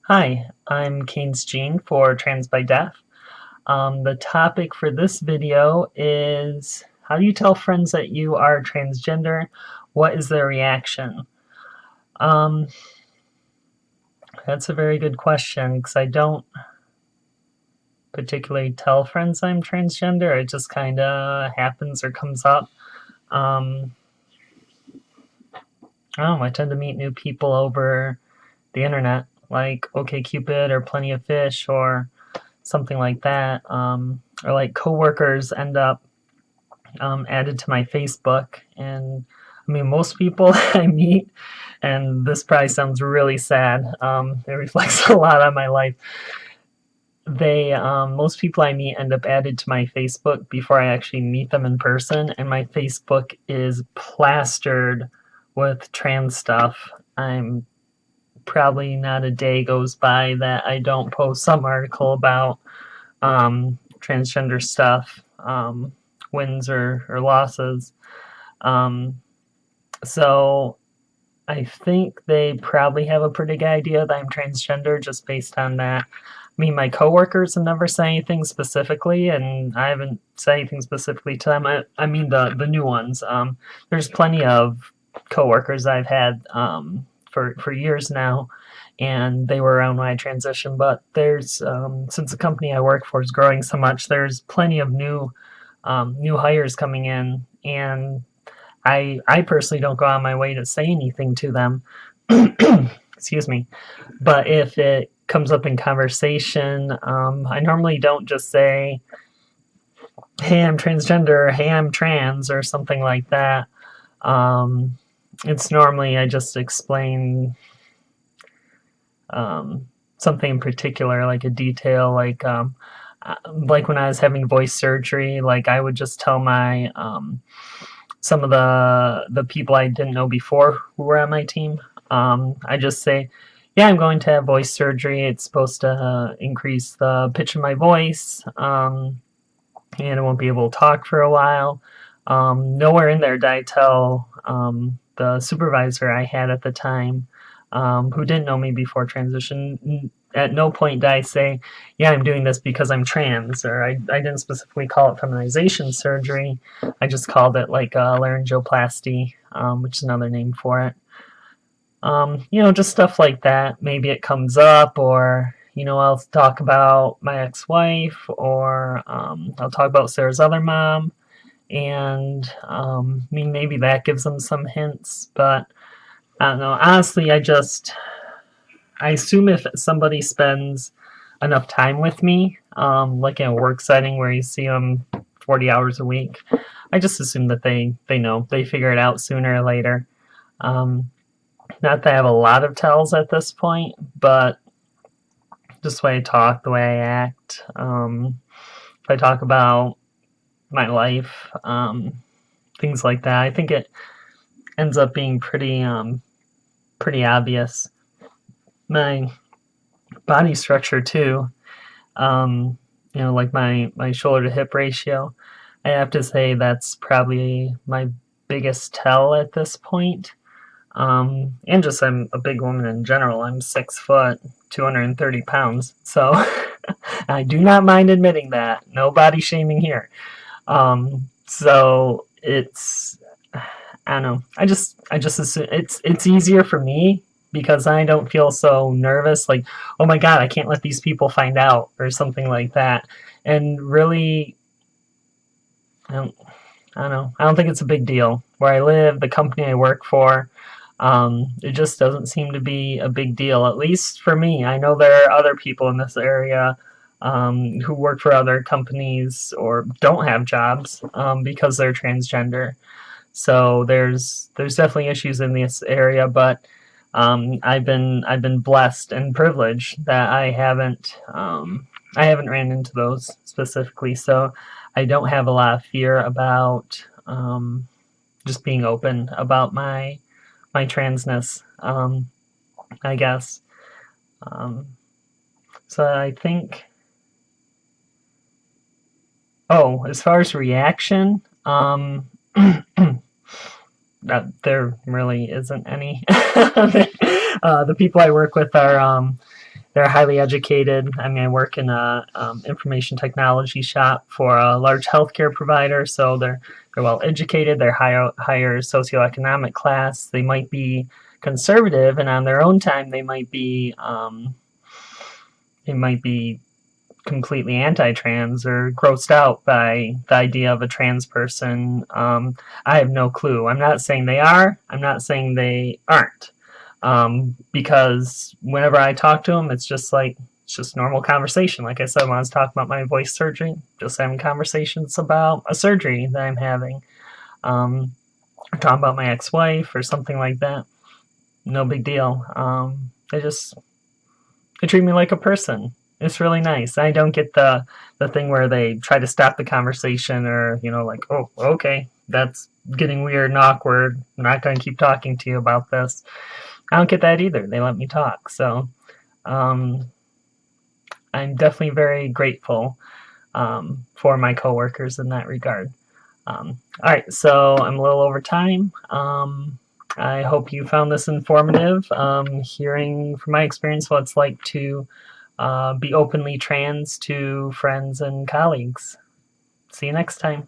Hi, I'm Kane's Jean for Trans by Deaf. The topic for this video is how do you tell friends that you are transgender? What is their reaction? Um, that's a very good question because I don't particularly tell friends I'm transgender. It just kind of happens or comes up. Um, I tend to meet new people over the internet, like OkCupid or Plenty of Fish or something like that. Or like coworkers end up added to my Facebook. And I mean, most people I meet, and this probably sounds really sad, it reflects a lot on my life. Most people I meet end up added to my Facebook before I actually meet them in person, and my Facebook is plastered with trans stuff. I'm probably not a day goes by that I don't post some article about transgender stuff, wins or losses. Um, so I think they probably have a pretty good idea that I'm transgender just based on that. I mean, my coworkers have never said anything specifically, and I haven't said anything specifically to them. I mean, the new ones. There's plenty of coworkers I've had for years now, and they were around when I transitioned. But there's since the company I work for is growing so much, there's plenty of new hires coming in, and I personally don't go on my way to say anything to them. Excuse me. But if it comes up in conversation, I normally don't just say, "Hey, I'm transgender," or "Hey, I'm trans," or something like that. It's normally I just explain something in particular, like a detail, like when I was having voice surgery, like I would just tell my some of the people I didn't know before who were on my team. I just say, "Yeah, I'm going to have voice surgery. It's supposed to increase the pitch of my voice, and I won't be able to talk for a while." Nowhere in there did I tell the supervisor I had at the time, who didn't know me before transition. At no point did I say, "Yeah, I'm doing this because I'm trans," or I didn't specifically call it feminization surgery. I just called it like laryngoplasty, which is another name for it. Just stuff like that. Maybe it comes up, or I'll talk about my ex-wife, or I'll talk about Sarah's other mom, and I mean maybe that gives them some hints, but I don't know. Honestly, I assume if somebody spends enough time with me, like in a work setting where you see them 40 hours a week, I just assume that they know. They figure it out sooner or later. Not that I have a lot of tells at this point, but just the way I talk, the way I act, if I talk about my life, things like that, I think it ends up being pretty obvious. My body structure too, like my shoulder to hip ratio, I have to say that's probably my biggest tell at this point. And just I'm a big woman in general. I'm 6 foot, 230 pounds. So I do not mind admitting that. No body shaming here. So I don't know. I just assume it's easier for me because I don't feel so nervous, like, "Oh my God, I can't let these people find out," or something like that. And really, I don't, I don't know. I don't think it's a big deal. Where I live, the company I work for, it just doesn't seem to be a big deal, at least for me. I know there are other people in this area who work for other companies or don't have jobs because they're transgender. So there's definitely issues in this area, but I've been blessed and privileged that I haven't ran into those specifically. So I don't have a lot of fear about just being open about my transness, I guess. Um, so I think, as far as reaction, there really isn't any. The people I work with are they're highly educated. I mean, I work in a information technology shop for a large healthcare provider, so they're well educated. They're higher socioeconomic class. They might be conservative, and on their own time, they might be completely anti-trans or grossed out by the idea of a trans person. I have no clue. I'm not saying they are. I'm not saying they aren't. Because whenever I talk to them, it's just normal conversation. Like I said, when I was talking about my voice surgery, just having conversations about a surgery that I'm having. Or talking about my ex-wife or something like that. No big deal. They treat me like a person. It's really nice. I don't get the thing where they try to stop the conversation or, like, oh, okay, that's getting weird and awkward. I'm not going to keep talking to you about this. I don't get that either. They let me talk. So I'm definitely very grateful for my coworkers in that regard. All right, so I'm a little over time. I hope you found this informative, hearing from my experience what it's like to be openly trans to friends and colleagues. See you next time.